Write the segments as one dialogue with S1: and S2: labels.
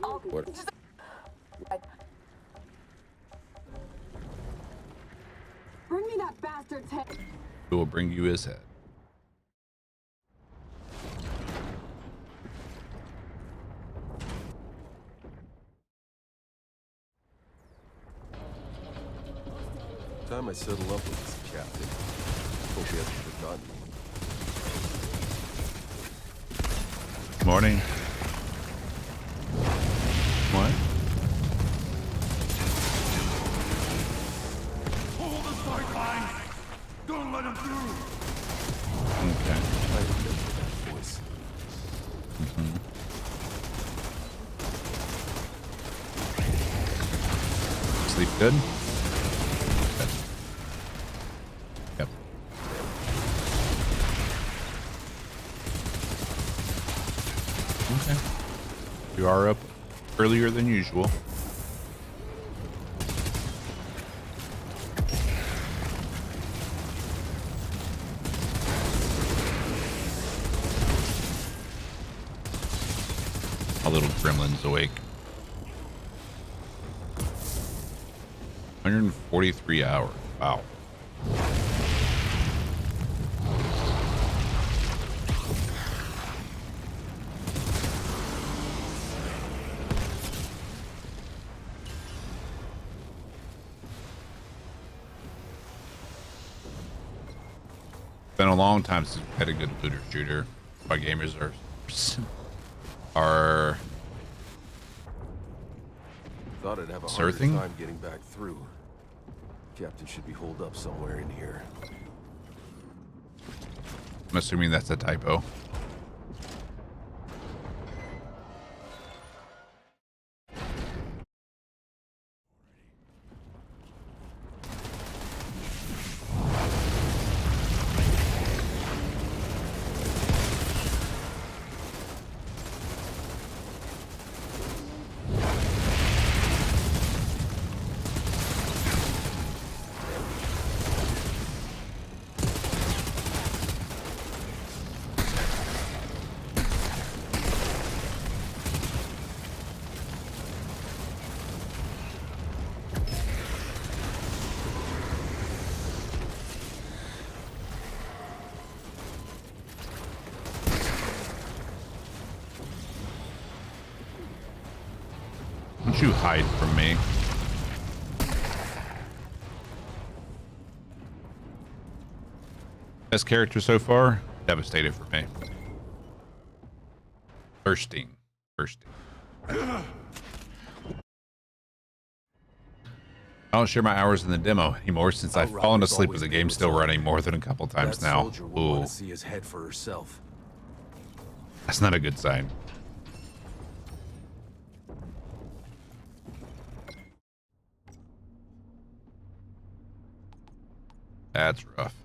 S1: What?
S2: Bring me that bastard's head.
S1: We will bring you his head.
S3: Time I settle up with this captain. Hope he hasn't forgotten me.
S1: Morning. What?
S4: Hold the sideline! Don't let him through!
S1: Okay.
S3: I remember that voice.
S1: Sleep good? Yep. Okay. You are up earlier than usual. My little gremlin's awake. 143 hours. Wow. Been a long time since we've had a good looter shooter. My gamers are
S3: Thought I'd have a
S1: Surfing?
S3: harder time getting back through. Captain should be holed up somewhere in here.
S1: I'm assuming that's a typo. Don't you hide from me. Best character so far? Devastated for me. Thirsting. I don't share my hours in the demo anymore since I've fallen asleep with the game still running more than a couple times
S3: That
S1: now.
S3: soldier will want to see his head for herself.
S1: That's not a good sign. That's rough.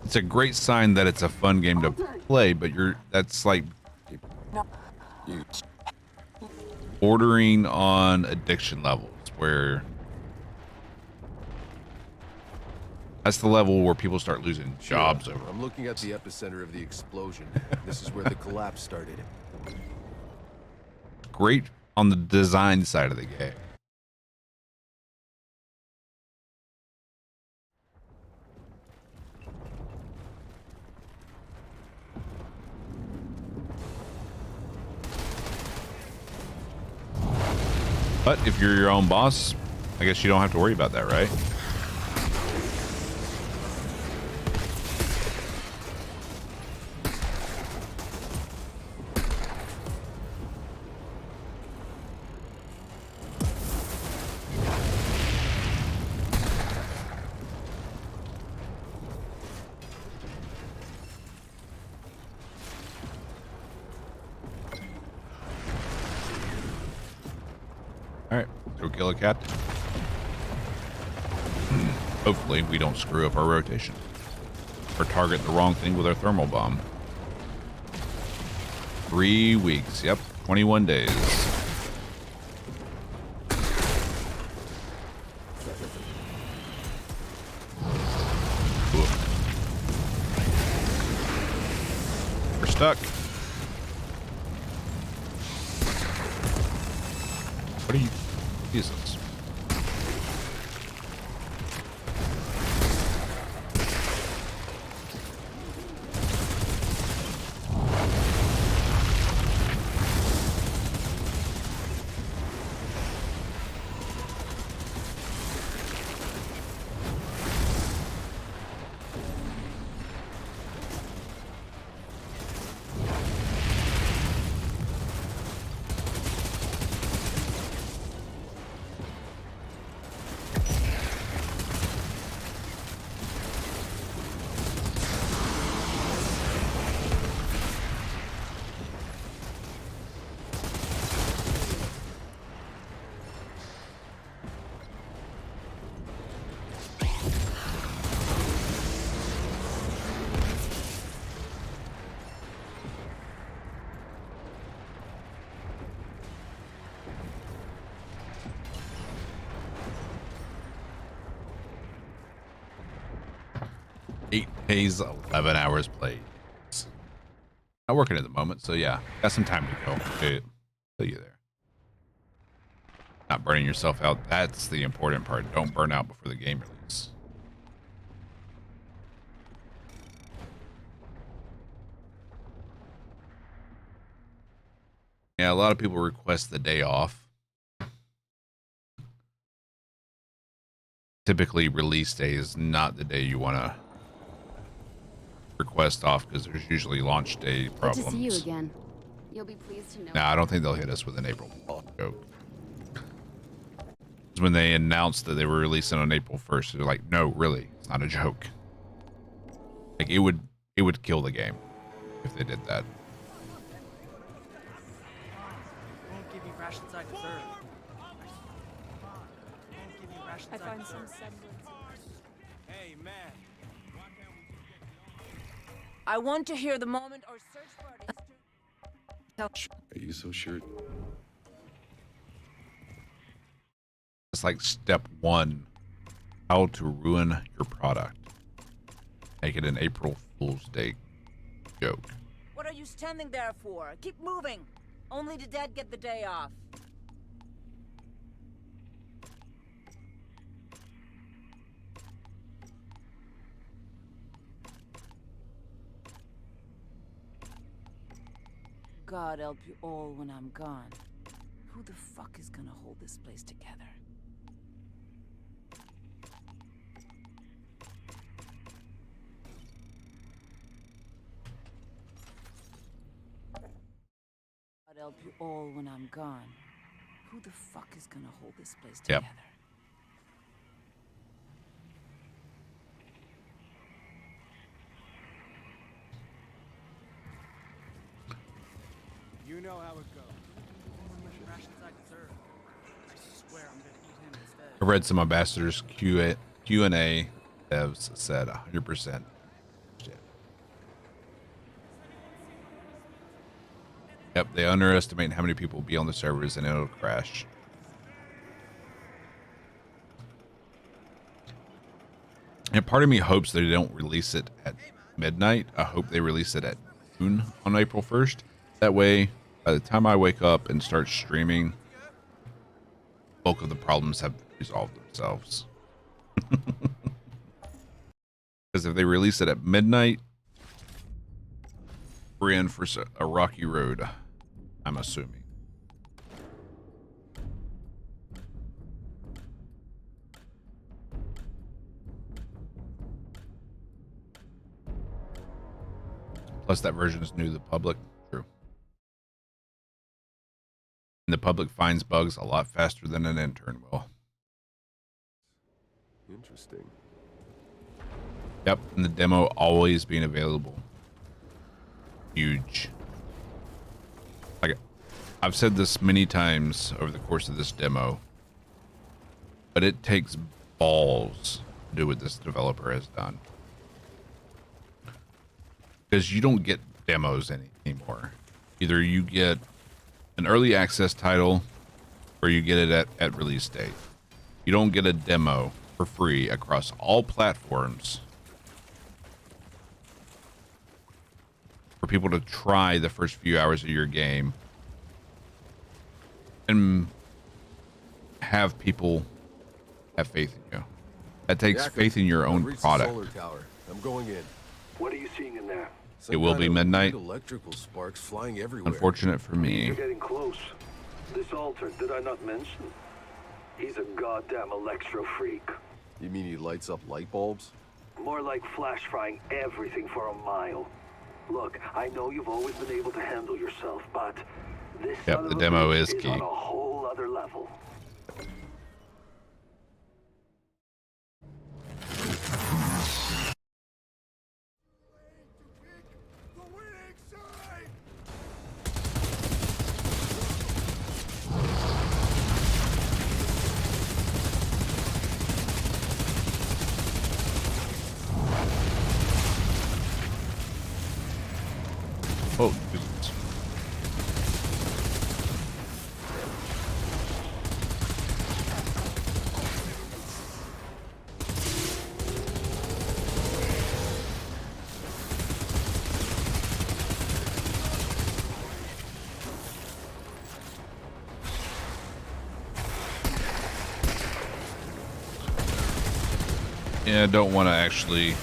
S1: It's a great sign that it's a fun game to play, but that's like bordering on addiction levels where that's the level where people start losing jobs over.
S3: I'm looking at the epicenter of the explosion. This is where the collapse started.
S1: Great on the design side of the game. But if you're your own boss, I guess you don't have to worry about that, right? Alright, go kill a cat. Hopefully we don't screw up our rotation. Or target the wrong thing with our thermal bomb. 3 weeks, yep, 21 days. We're stuck. What are you? Jesus. Eight days, 11 hours played. Not working at the moment, so yeah, got some time to go. Feel you there. Not burning yourself out. That's the important part. Don't burn out before the game release. Yeah, a lot of people request the day off. Typically, release day is not the day you want to request off because there's usually launch day problems.
S5: Good to see you again. You'll be pleased to know.
S1: Nah, I don't think they'll hit us with an April joke. When they announced that they were releasing on April 1st, they're like, no, really, it's not a joke. Like it would kill the game if they did that.
S6: Won't give you rations I deserve. Won't give you rations
S7: I find some semblance.
S6: Hey, man. I want to hear the moment or search for it.
S3: Are you so sure?
S1: It's like step one, how to ruin your product. Make it an April Fool's Day joke.
S6: What are you standing there for? Keep moving. Only the dead get the day off. God help you all when I'm gone. Who the fuck is gonna hold this place together? God help you all when I'm gone. Who the fuck is gonna hold this place
S1: Yep.
S6: together?
S8: You know how it goes.
S6: Rations I deserve. I swear I'm gonna eat him instead.
S1: I read some ambassadors Q&A devs said 100%. Yep, they underestimate how many people will be on the servers and it'll crash. And part of me hopes they don't release it at midnight. I hope they release it at noon on April 1st. That way, by the time I wake up and start streaming, bulk of the problems have resolved themselves. Because if they release it at midnight, we're in for a rocky road, I'm assuming. Plus, that version is new to the public. True. And the public finds bugs a lot faster than an intern will.
S3: Interesting.
S1: Yep, and the demo always being available. Huge. Like, I've said this many times over the course of this demo, but it takes balls to do what this developer has done. Because you don't get demos anymore. Either you get an early access title or you get it at release date. You don't get a demo for free across all platforms people to try the first few hours of your game and have people have faith in you. That takes faith in your own product.
S3: Solar tower. I'm going in.
S7: What are you seeing in there?
S1: It will be midnight.
S3: Electrical sparks flying everywhere.
S1: Unfortunate for me.
S7: You're getting close. This altar, did I not mention? He's a goddamn electro freak.
S3: You mean he lights up light bulbs?
S7: More like flash frying everything for a mile. Look, I know you've always been able to handle yourself, but this son
S1: The
S7: of a
S1: demo
S7: bitch
S1: is key.
S7: on a whole other level.
S1: Oh, Jesus. Yeah, I don't want to actually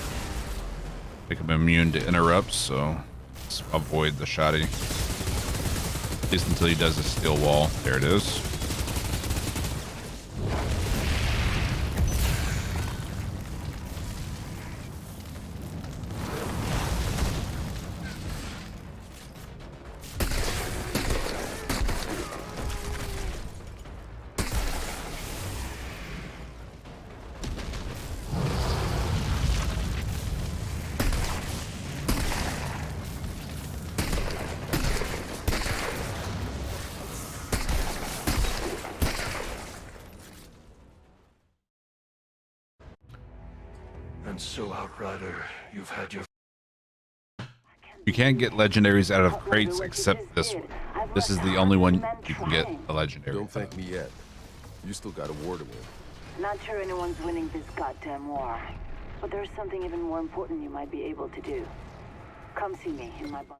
S1: make him immune to interrupts, so let's avoid the shoddy. At least until he does a steel wall. There it is.
S4: And so, Outrider, you've had your...
S1: You can't get legendaries out of crates except this one. This is the only one you can get a legendary.
S3: Don't thank me yet. You still got a war to win.
S6: Not sure anyone's winning this goddamn war. But there's something even more important you might be able to do. Come see me in my bunker.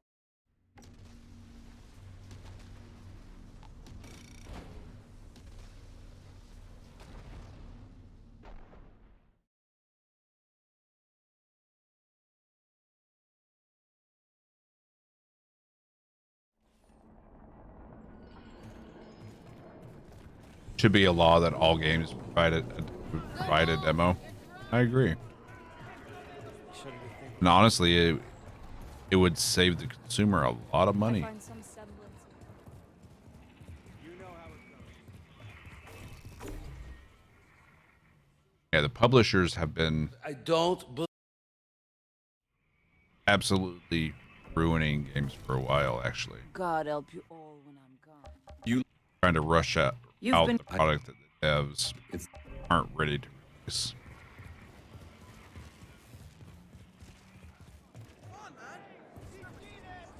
S1: Should be a law that all games provide a demo. I agree. And honestly, it would save the consumer a lot of money. Yeah, the publishers have been absolutely ruining games for a while, actually.
S6: God help you all when I'm gone.
S1: Trying to rush out
S6: been-
S1: the product that the devs aren't ready to release.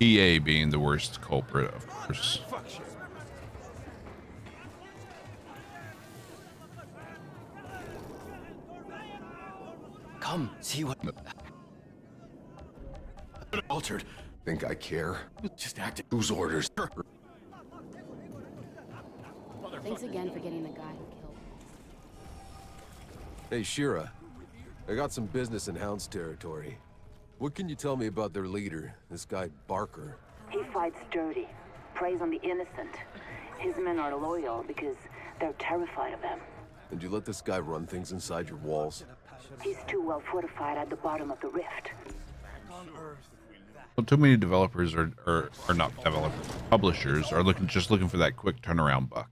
S1: EA being the worst culprit, of course.
S3: Come, see what... Altered. Think I care? Just acting. Whose orders?
S5: Thanks again for getting the guy who killed.
S3: Hey, Shira. I got some business in Hound's territory. What can you tell me about their leader, this guy Barker?
S6: He fights dirty, preys on the innocent. His men are loyal because they're terrified of him.
S3: And you let this guy run things inside your walls?
S6: He's too well fortified at the bottom of the rift.
S1: Well, too many developers are not developers. Publishers are just looking for that quick turnaround buck.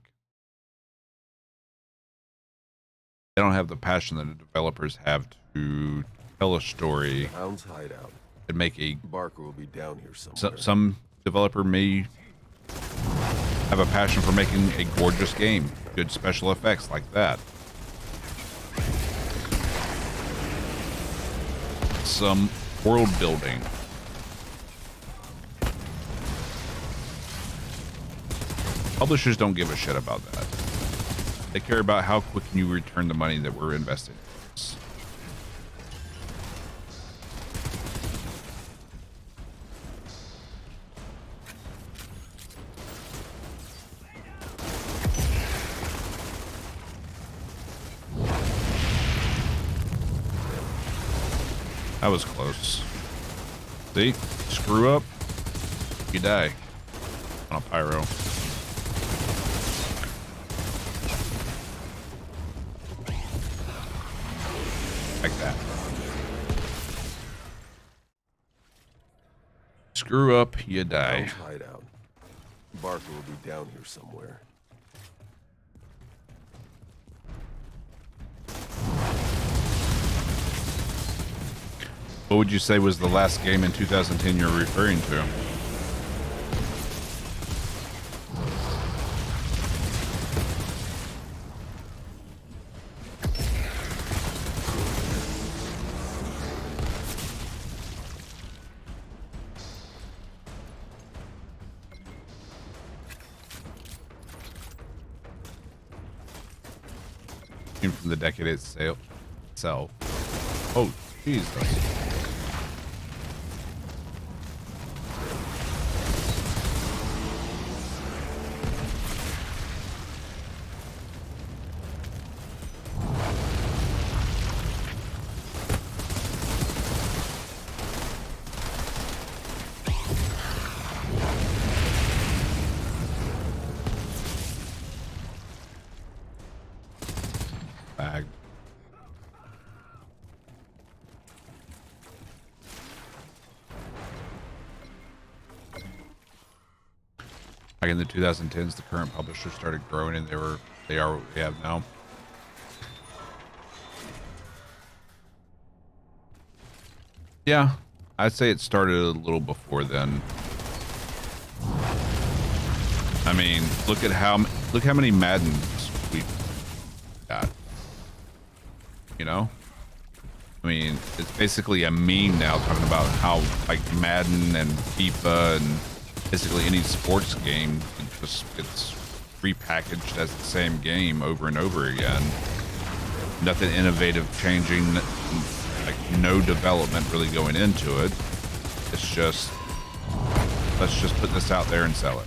S1: They don't have the passion that the developers have to tell a story
S3: Hound's hideout.
S1: and make a.
S3: Barker will be down here somewhere.
S1: Some developer may have a passion for making a gorgeous game, good special effects like that. Some world building. Publishers don't give a shit about that. They care about how quick can you return the money that we're investing in this. That was close. See? Screw up, you die. On a pyro. Like that. Screw up, you die.
S3: Hound's hideout. Barker will be down here somewhere.
S1: What would you say was the last game in 2010 you're referring to? From the decade itself. Oh, Jesus. Bag. Back in the 2010s, the current publisher started growing, and they are what we have now. Yeah, I'd say it started a little before then. I mean, look how many Maddens we got. You know, I mean, it's basically a meme now talking about how like Madden and FIFA and basically any sports game, it's repackaged as the same game over and over again. Nothing innovative changing, like no development really going into it. It's just, let's just put this out there and sell it.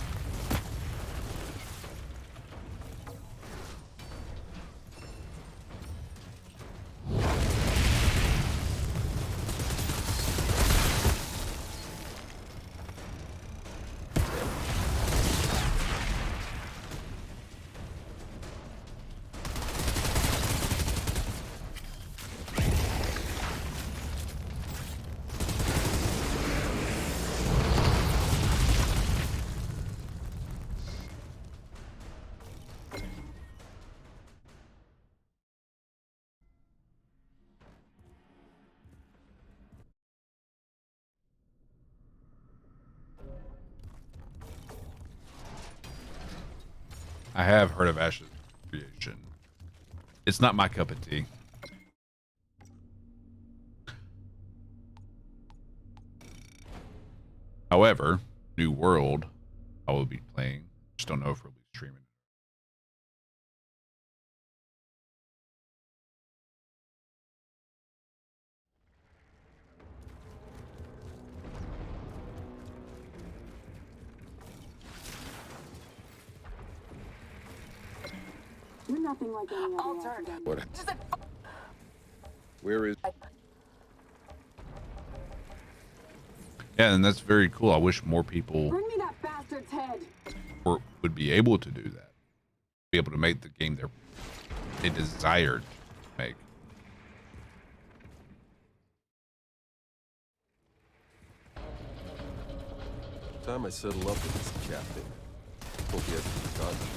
S1: I have heard of Ash's creation. It's not my cup of tea. However, New World, I will be playing. Just don't know if we'll be streaming.
S2: You're nothing like any other academic.
S3: What? Where is...
S1: Yeah, and that's very cool. I wish more people
S2: Bring me that bastard's head.
S1: would be able to do that. Be able to make the game they desired to make.
S3: Time I settle up with this captain. Hope he hasn't forgotten.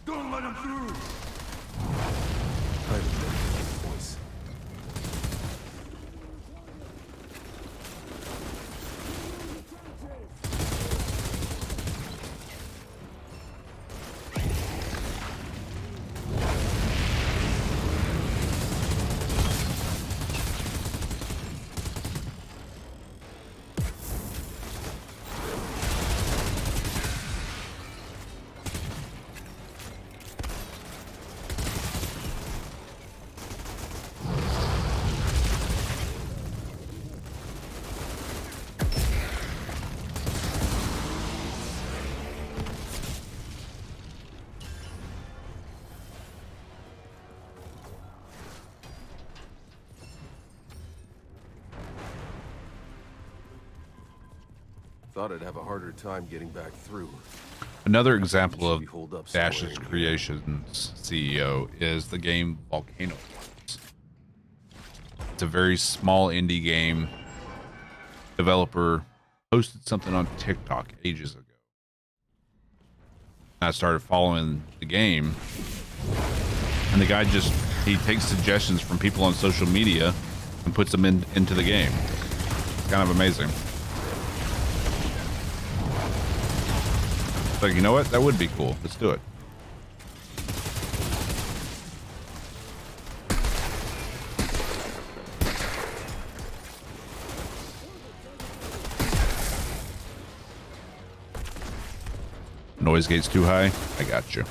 S4: Don't let him through!
S3: I remember that voice. Thought I'd have a harder time getting back through.
S1: Another example of
S3: Should we hold up somewhere
S1: Dash's
S3: in here?
S1: Creations CEO is the game Volcano Wars. It's a very small indie game. Developer posted something on TikTok ages ago. I started following the game, and the guy he takes suggestions from people on social media and puts them into the game. Kind of amazing. Like, you know what? That would be cool. Let's do it. Noise gate's too high. I got you.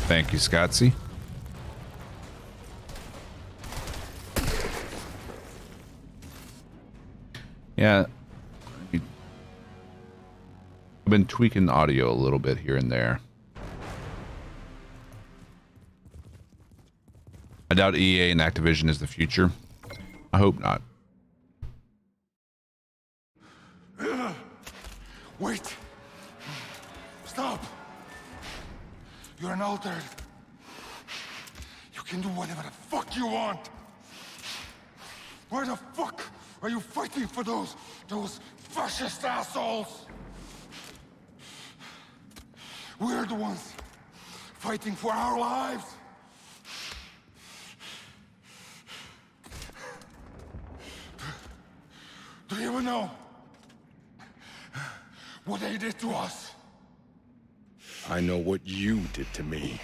S1: Thank you, Scotsy. Yeah. I've been tweaking audio a little bit here and there. I doubt EA and Activision is the future. I hope not.
S4: Wait! Stop! You're an altered. You can do whatever the fuck you want. Why the fuck are you fighting for those fascist assholes? We're the ones fighting for our lives. Do you even know what they did to us?
S8: I know what you did to me.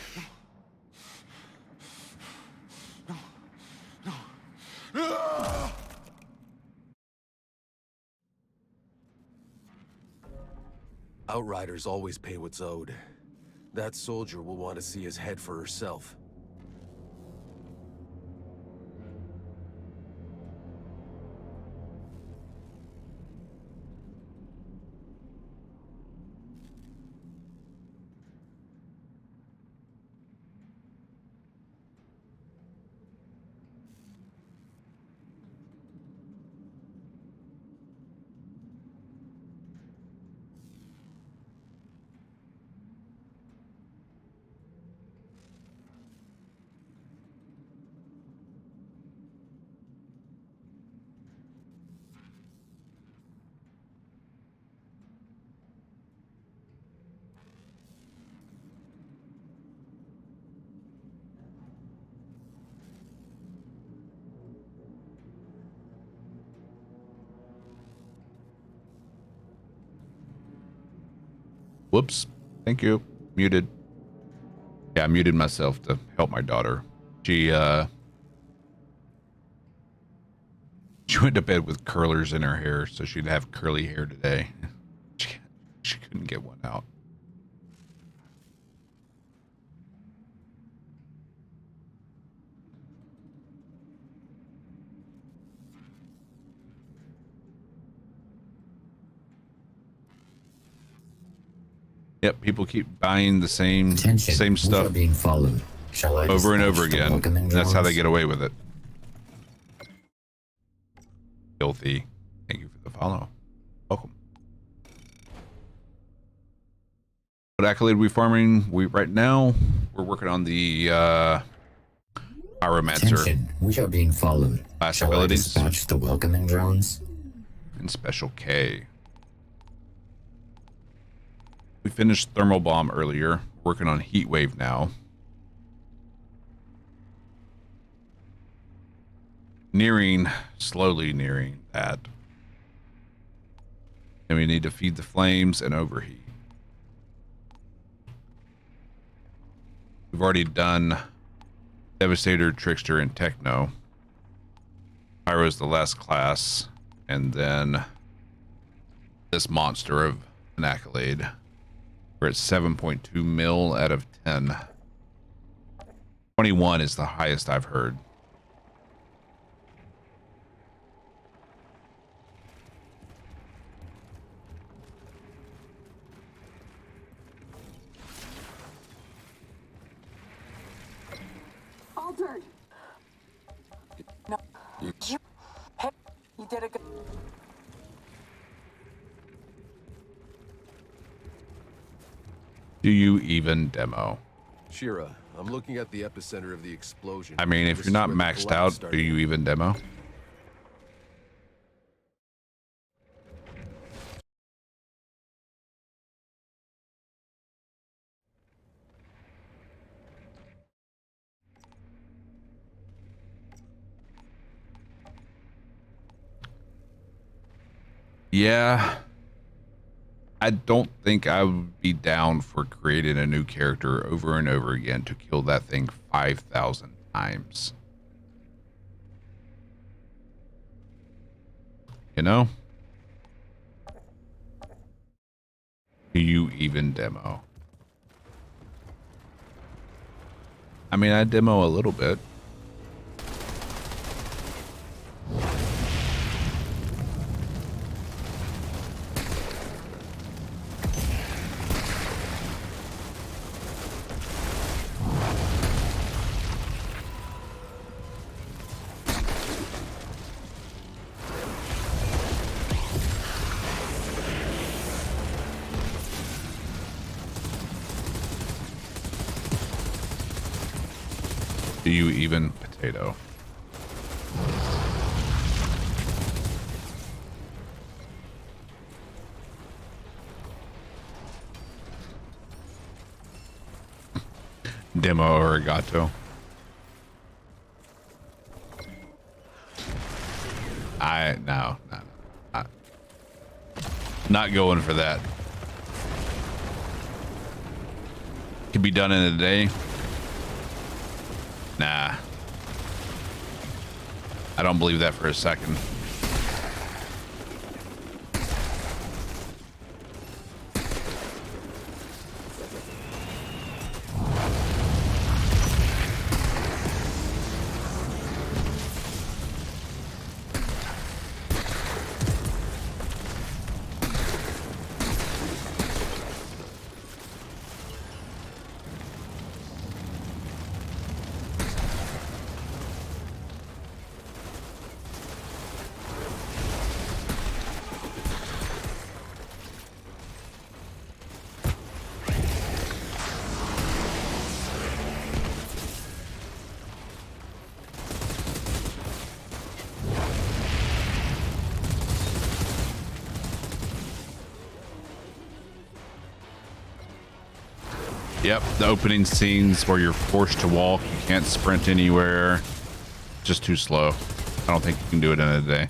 S3: Outriders always pay what's owed. That soldier will want to see his head for herself.
S1: Whoops. Thank you. Muted. Yeah, I muted myself to help my daughter. She went to bed with curlers in her hair, so she'd have curly hair today. She couldn't get one out. Yep, people keep buying the same stuff
S9: being followed. Shall I
S1: over and
S9: dispatch
S1: over
S9: the
S1: again.
S9: welcoming
S1: That's how they
S9: drones?
S1: get away with it. Filthy. Thank you for the follow. Welcome. What accolade we farming? Right now we're working on the Pyromancer
S9: Attention, we are being followed.
S1: class
S9: Shall I
S1: abilities
S9: dispatch the welcoming drones?
S1: and special K. We finished thermal bomb earlier. Working on heat wave now. Slowly nearing that. And we need to feed the flames and overheat. We've already done Devastator, Trickster, and Techno. Pyro's the last class. And then this monster of an Accolade. We're at 7.2 mil out of 10. 21 is the highest I've heard.
S2: Altered.
S10: did a good.
S1: Do you even demo?
S3: Shira, I'm looking at the epicenter of the explosion.
S1: I mean, if
S3: This
S1: you're
S3: is
S1: not
S3: where the
S1: maxed
S3: collapse
S1: out, do
S3: started.
S1: you even demo? Yeah. I don't think I would be down for creating a new character over and over again to kill that thing 5,000 times. You know? Do you even demo? I mean, I demo a little bit. Do you even potato? Demo arigato. No, not going for that. Could be done in a day. Nah. I don't believe that for a second. Yep, the opening scenes where you're forced to walk, you can't sprint anywhere. Just too slow. I don't think you can do it in a day.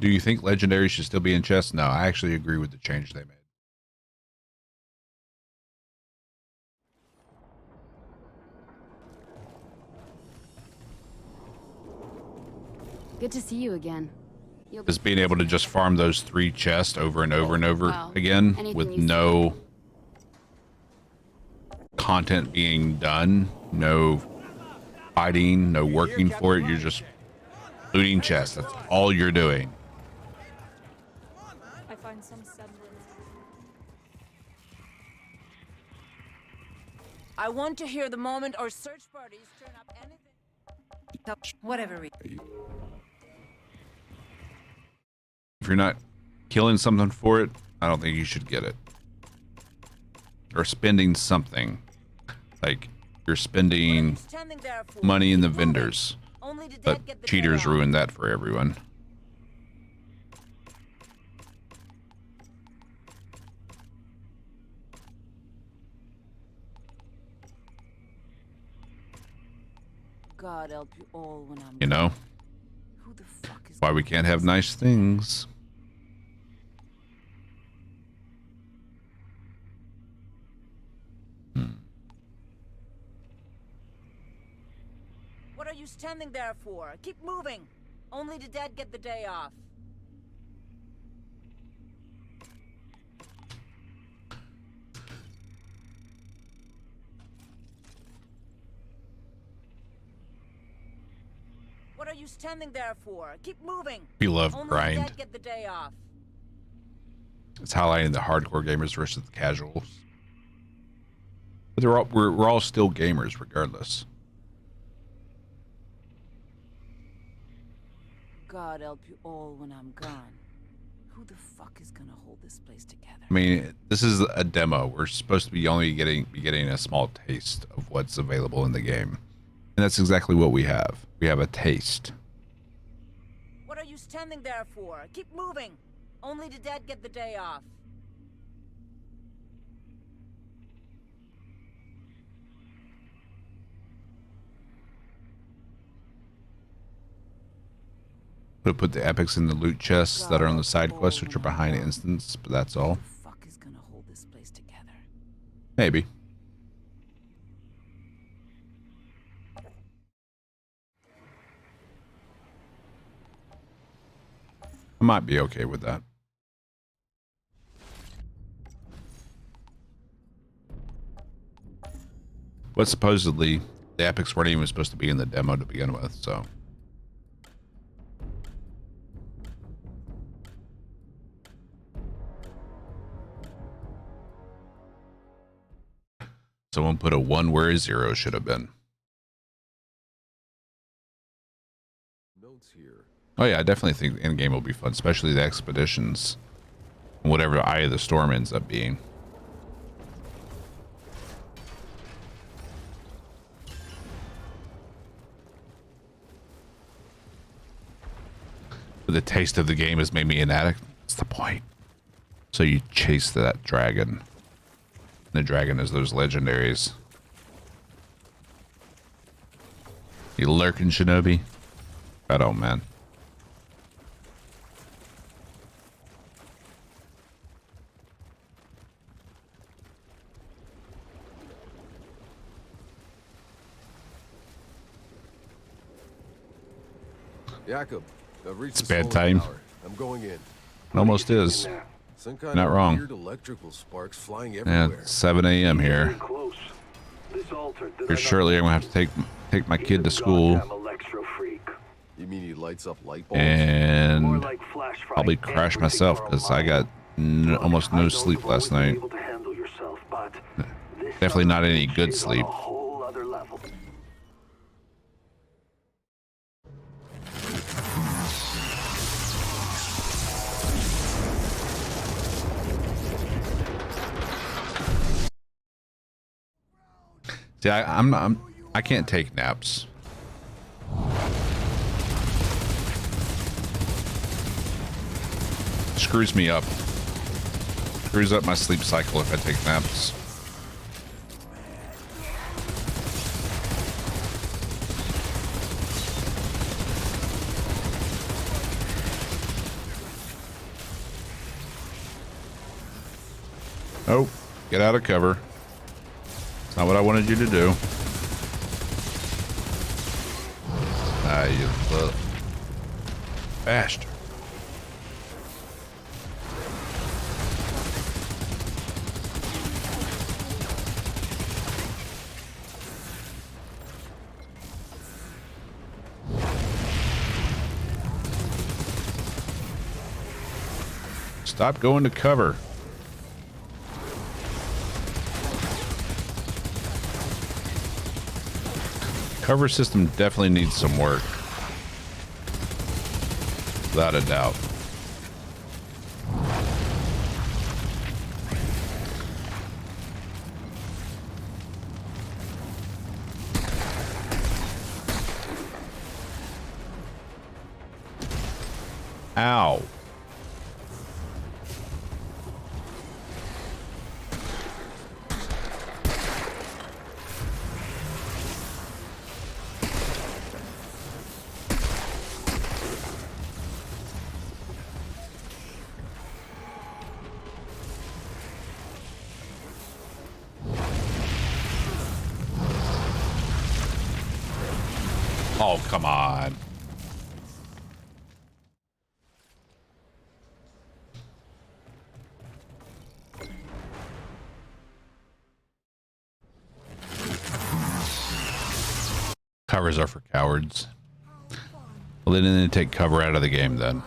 S1: Do you think legendary should still be in chests? No, I actually agree with the change they made.
S5: Good to see you again.
S1: Just being able to just farm those 3 chests over and over and over
S5: Well,
S1: again
S5: anything
S1: with
S5: you
S1: no content being done, no fighting, no working for it. You're just looting chests. That's all you're doing.
S11: I find some semblance.
S10: I want to hear the moment our search parties turn up anything. Whatever.
S1: If you're not killing something for it, I don't think you should get it. Or spending something. Like you're spending money in the vendors. But cheaters ruin that for everyone.
S10: God help you all when I'm.
S1: You know?
S10: Who the fuck is
S1: Why we can't have nice things.
S10: you standing there for? Keep moving. Only the dead get the day off. What are you standing there for? Keep moving.
S1: We love
S10: Only
S1: grind.
S10: the dead get the day off.
S1: It's highlighting the hardcore gamers versus the casuals. But we're all still gamers regardless.
S10: God help you all when I'm gone. Who the fuck is gonna hold this place together?
S1: I mean, this is a demo. We're supposed to be only getting a small taste of what's available in the game. And that's exactly what we have. We have a taste.
S10: What are you standing there for? Keep moving. Only the dead get the day off.
S1: We'll put the epics in the loot chests that are on the side quests, which are behind instance, but that's all.
S10: Who the fuck is gonna hold this place together?
S1: Maybe. I might be okay with that. But supposedly, the epics weren't even supposed to be in the demo to begin with, so. Someone put a 1 where a 0 should have been.
S3: Notes here.
S1: Oh yeah, I definitely think in-game will be fun, especially the expeditions. And whatever Eye of the Storm ends up being. But the taste of the game has made me an addict. That's the point. So you chase that dragon. The dragon is those legendaries. You lurking, Shinobi? Right on, man.
S3: Jakob, I've reached
S1: It's
S3: the solar
S1: bedtime.
S3: tower. I'm going in.
S1: It almost is.
S3: Some kind
S1: Not
S3: of
S1: wrong.
S3: weird electrical sparks flying
S1: Yeah,
S3: everywhere.
S1: it's 7 a.m. here.
S7: Close. This altar.
S1: Here shortly, I'm gonna have to take my kid to school,
S7: Electro freak.
S3: You mean he lights up light bulbs?
S1: and
S7: More like flash
S1: probably
S7: frying
S1: crash
S7: everything
S1: myself
S7: for a
S1: because I
S7: mile.
S1: got almost
S7: I
S1: no
S7: know
S1: sleep
S7: you've always
S1: last
S7: been
S1: night.
S7: able to handle yourself, but this
S1: Definitely not
S7: summer
S1: any good
S7: is on
S1: sleep.
S7: a whole other level.
S1: See, I can't take naps. Screws me up. Screws up my sleep cycle if I take naps. Oh, get out of cover. It's not what I wanted you to do. Ah, you little bastard. Stop going to cover. Cover system definitely needs some work. Without a doubt. Ow. Oh, come on. Covers are for cowards. Well, they didn't take cover out of the game then.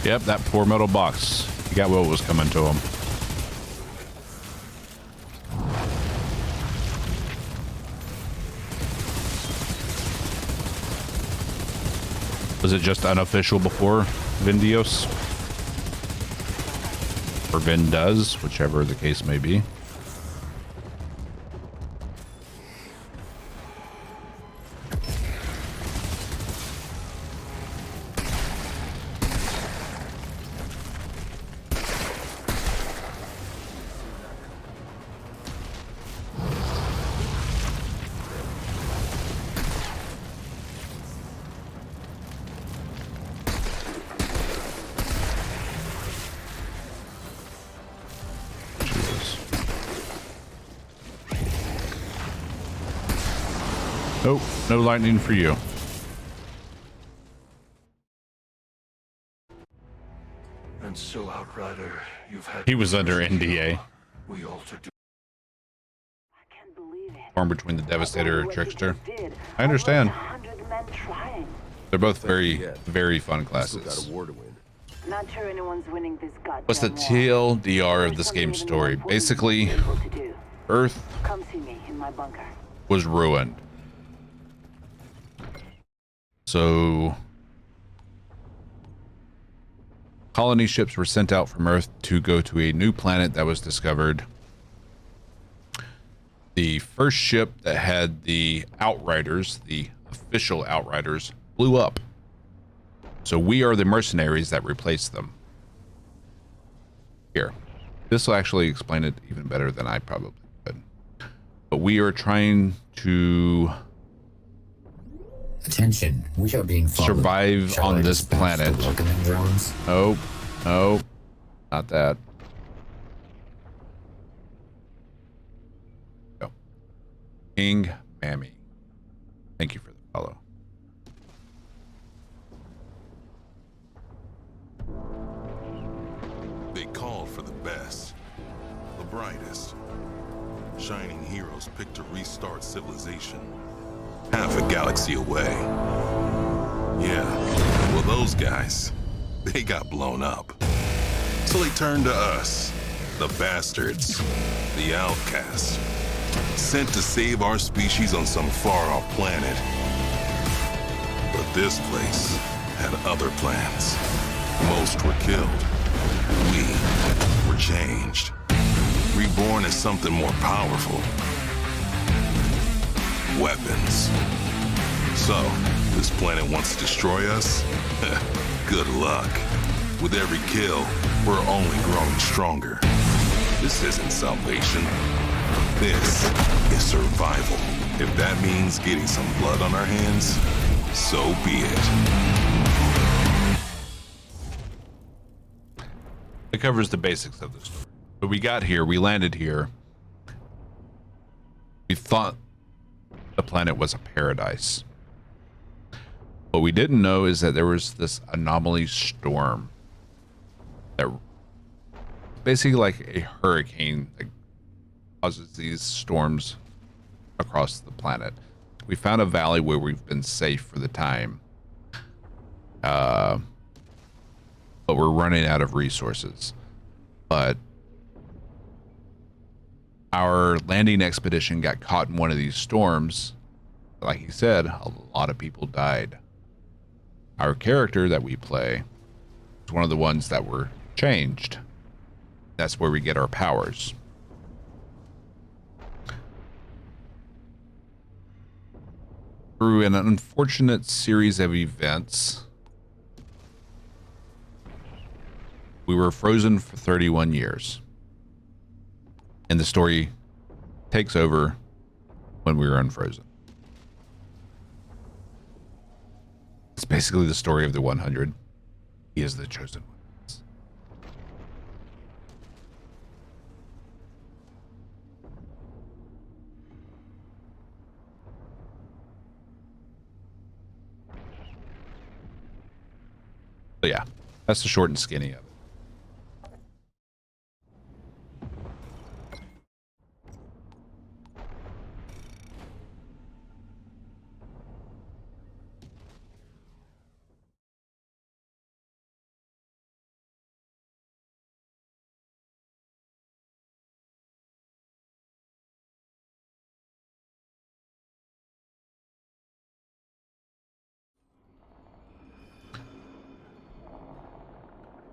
S1: Yep, that poor metal box. He got what was coming to him. Was it just unofficial before Vindios? Or Vin does, whichever the case may be. Nope, no lightning for you.
S7: And so, Outrider, you've had...
S1: He was under NDA.
S7: We altered...
S6: I can't believe it.
S1: Torn between the Devastator and
S6: What
S1: Trickster.
S6: you did.
S1: I understand.
S6: Almost 100 men trying.
S1: They're both very, very fun
S3: Still got
S1: classes.
S3: a war to win.
S6: Not sure anyone's winning this goddamn
S1: What's the
S6: war.
S1: TLDR of this game's story? Basically, Earth
S6: Come see me in my bunker.
S1: was ruined. So, colony ships were sent out from Earth to go to a new planet that was discovered. The first ship that had the Outriders, the official Outriders, blew up. So we are the mercenaries that replaced them. Here. This will actually explain it even better than I probably could. But we are trying to
S9: Attention, we are being followed.
S1: survive
S9: Shall
S1: on
S9: I
S1: this
S9: dispatch the
S1: planet.
S9: welcoming drones?
S1: Oh, no, not that. Go. King Mammy. Thank you for the follow.
S11: They called for the best, the brightest. Shining heroes picked to restart civilization, half a galaxy away. Yeah, well those guys, they got blown up. So they turned to us, the bastards, the outcasts, sent to save our species on some far-off planet. But this place had other plans. Most were killed. We were changed, reborn as something more powerful. Weapons. So, this planet wants to destroy us? Good luck. With every kill, we're only growing stronger. This isn't salvation. This is survival. If that means getting some blood on our hands, so be it.
S1: It covers the basics of the story. But we got here, we landed here. We thought the planet was a paradise. What we didn't know is that there was this anomaly storm that basically like a hurricane that causes these storms across the planet. We found a valley where we've been safe for the time. But we're running out of resources. But our landing expedition got caught in one of these storms. Like he said, a lot of people died. Our character that we play is one of the ones that were changed. That's where we get our powers. Through an unfortunate series of events, we were frozen for 31 years. And the story takes over when we were unfrozen. It's basically the story of the 100. He is the chosen one. So yeah, that's the short and skinny of it.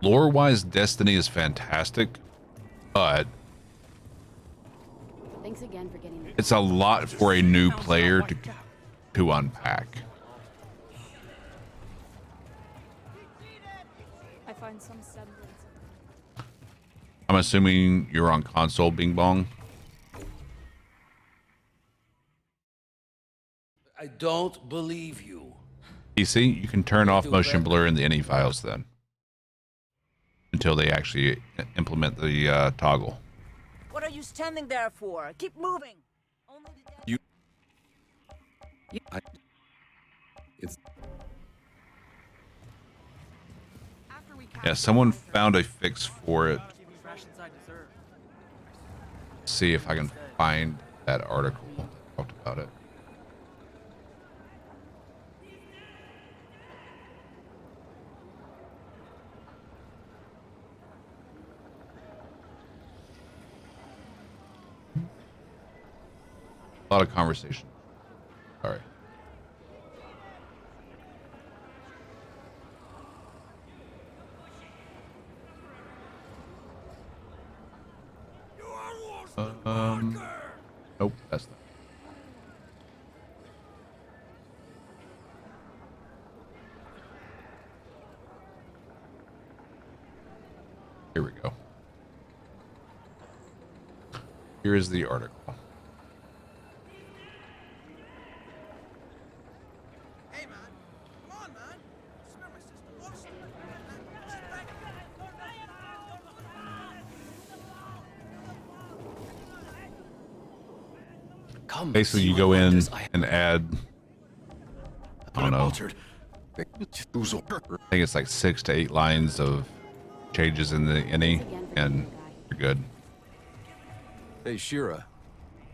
S1: Lore-wise, Destiny is fantastic, but
S5: Thanks again for getting
S1: it's a lot for a new player to unpack.
S10: I find some semblance of
S1: I'm assuming you're on console, Bing Bong.
S12: I don't believe you.
S1: PC, you can turn off motion blur in the any files then, until they actually implement the toggle.
S10: What are you standing there for? Keep moving. Only the
S1: Yeah, someone found a fix for it. See if I can find that article that talked about it. A lot of conversation. Sorry. Nope, that's not. Here we go. Here is the article. Basically, you go in and add, I don't know, I think it's like 6 to 8 lines of changes in the any, and you're good
S3: Hey, Shira.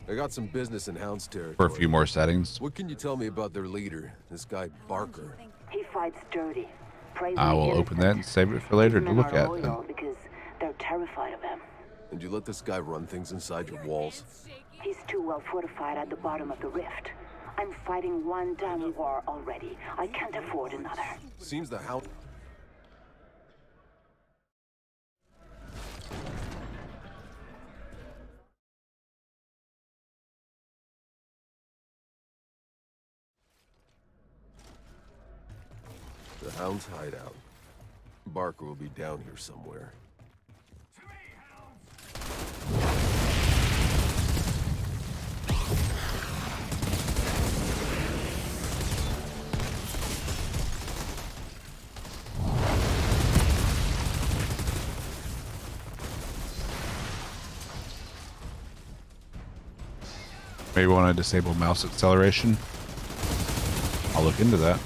S3: I got some business in Hound's territory.
S1: for a few more settings.
S3: What can you tell me about their leader, this guy Barker?
S6: He fights dirty. Prays
S1: I
S6: the
S1: will open that and save it for later to
S6: Men
S1: look
S6: are
S1: at.
S6: loyal
S1: Then.
S6: because they're terrified of him.
S3: And you let this guy run things inside your walls?
S6: He's too well fortified at the bottom of the rift. I'm fighting one damn war already. I can't afford another.
S3: Seems the Hound... The Hound's hideout. Barker will be down here somewhere.
S1: Maybe want to disable mouse acceleration. I'll look into that.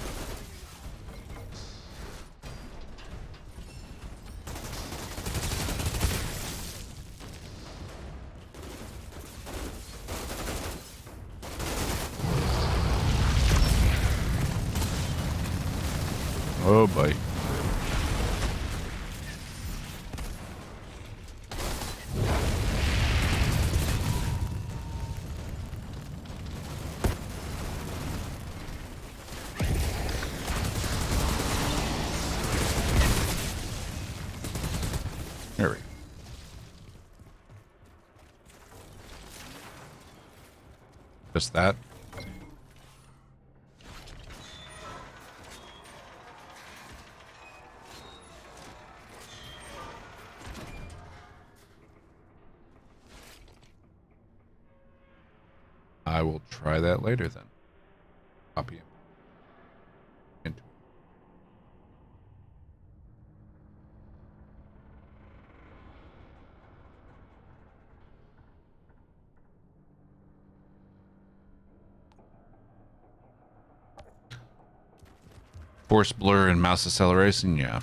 S1: Oh boy. Just that. I will try that later then. Copy it. Into it. Force blur and mouse acceleration, yeah.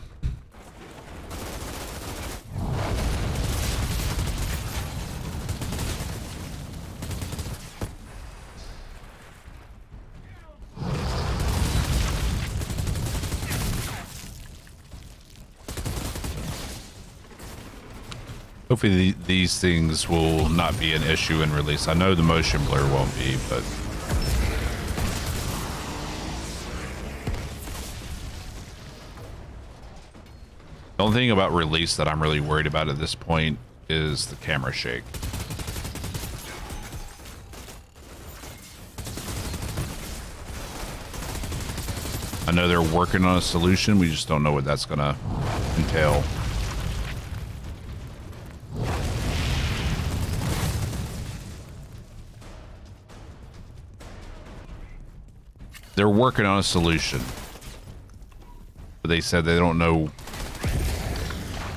S1: Hopefully these things will not be an issue in release. I know the motion blur won't be, but the only thing about release that I'm really worried about at this point is the camera shake. I know they're working on a solution. We just don't know what that's gonna entail. They're working on a solution, but they said they don't know,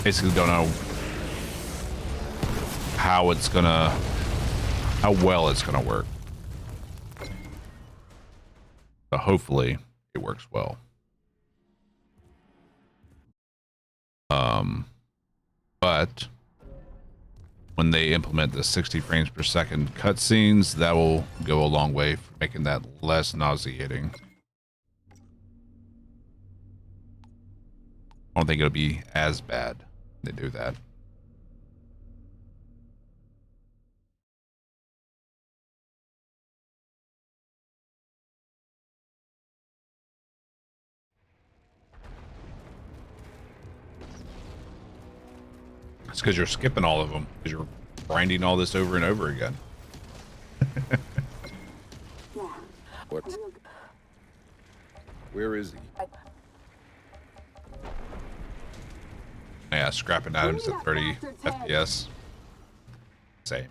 S1: basically don't know how well it's gonna work. So hopefully it works well. But when they implement the 60 frames per second cutscenes, that will go a long way for making that less nauseating. I don't think it'll be as bad when they do that. It's because you're skipping all of them, because you're grinding all this over and over again.
S3: What? Where is he?
S1: Yeah, scrapping items at 30 FPS. Same.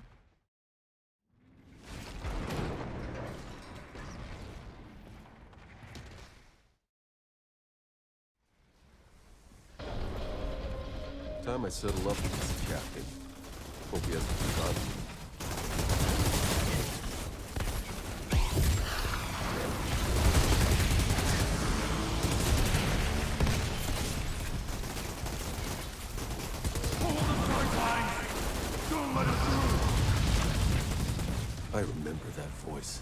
S3: Time I settle up with this captain. Hope he hasn't forgotten. I remember that voice.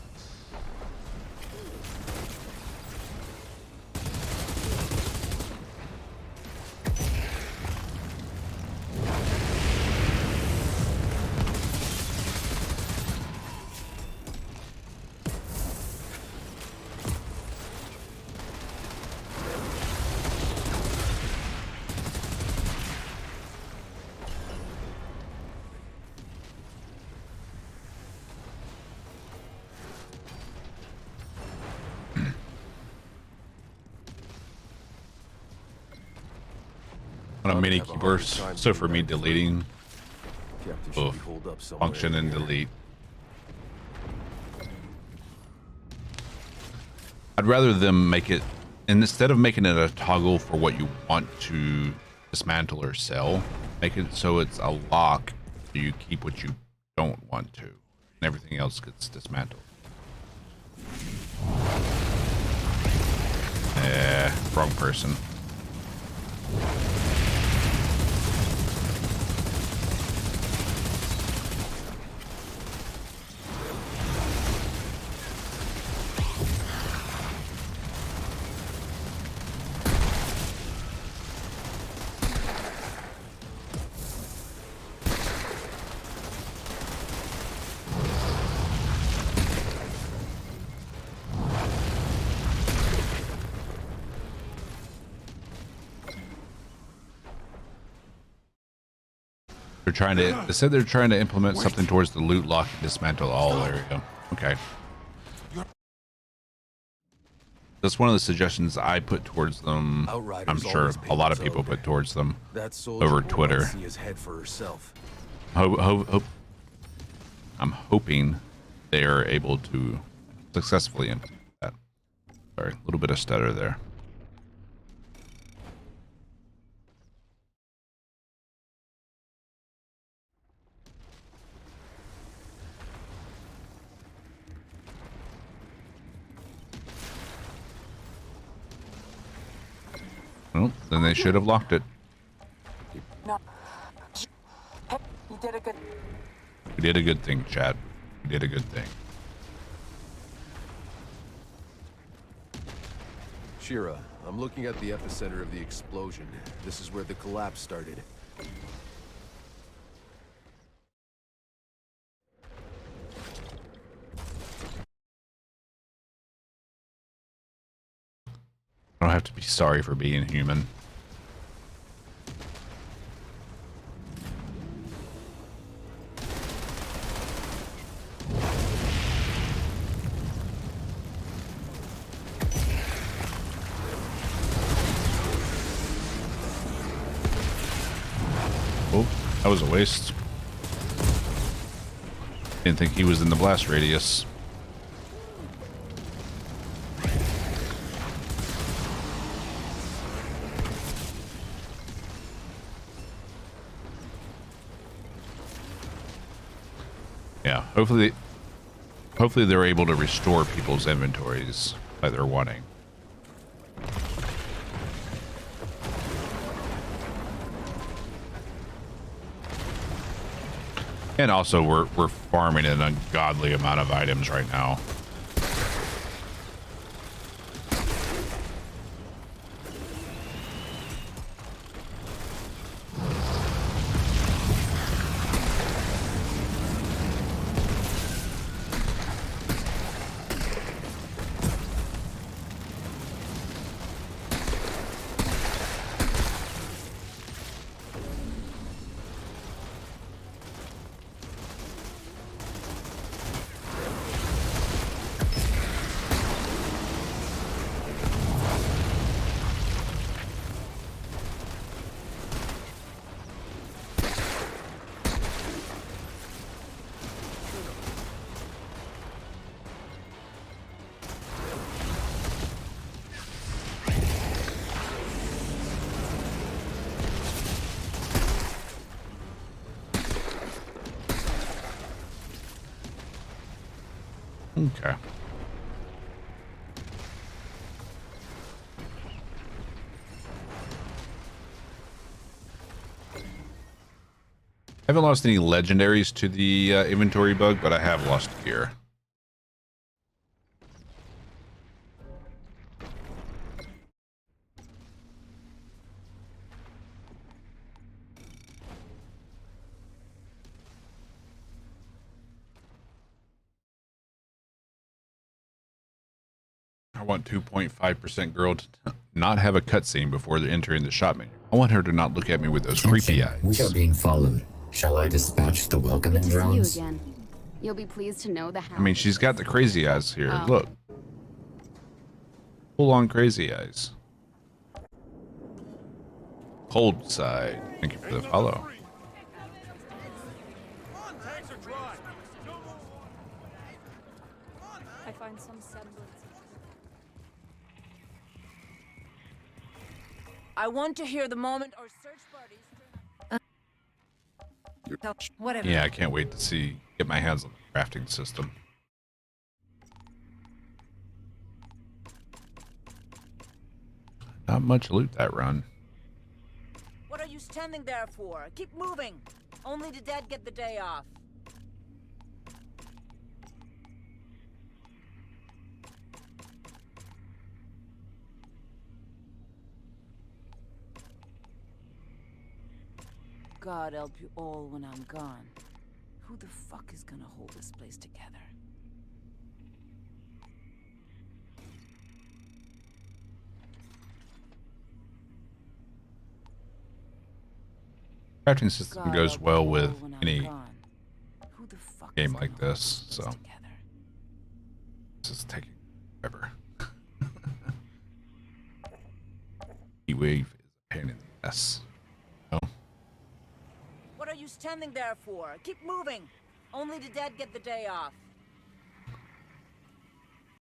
S1: On a mini keyboard, so for me deleting function and delete. I'd rather them make it, and instead of making it a toggle for what you want to dismantle or sell, make it so it's a lock so you keep what you don't want to, and everything else gets dismantled. Wrong person. They said they're trying to implement something towards the loot lock and dismantle all. There you go. Okay. That's one of the suggestions I put towards them.
S3: Outriders
S1: I'm sure
S3: always
S1: a
S3: pay
S1: lot of
S3: what's
S1: people
S3: owed.
S1: put towards them
S3: That soldier
S1: over
S3: might
S1: Twitter.
S3: see his head for herself.
S1: I'm hoping they are able to successfully implement that. Sorry, a little bit of stutter there. Well, then they should have locked it.
S2: No. You did a good.
S1: We did a good thing, Chad. We did a good thing.
S3: Shira, I'm looking at the epicenter of the explosion. This is where the collapse started.
S1: I don't have to be sorry for being human. Oh, that was a waste. Didn't think he was in the blast radius. Yeah, hopefully they're able to restore people's inventories that they're wanting. And also we're farming an ungodly amount of items right now. Okay. I haven't lost any legendaries to the inventory bug, but I have lost gear. I want 2.5% girl to not have a cutscene before they're entering the shop menu. I want her to not look at me with those creepy eyes.
S9: We are being followed. Shall I dispatch the welcoming
S5: Good to
S9: drones?
S5: see you again. You'll be pleased to know the
S1: I mean, she's got the crazy eyes here.
S5: Oh.
S1: Look. Full on crazy eyes. Cold side. Thank you for the follow.
S10: I find some semblance. I want to hear the moment our search parties turn up. Whatever.
S1: Yeah, I can't wait to get my hands on the crafting system. Not much loot that run.
S10: What are you standing there for? Keep moving. Only the dead get the day off. God help you all when I'm gone. Who the fuck is gonna hold this place together?
S1: Crafting system goes well with any
S10: Who the fuck
S1: game like this, so
S10: together?
S1: this is taking forever. wave is a pain in the ass. Oh,
S10: What are you standing there for? Keep moving. Only the dead get the day off.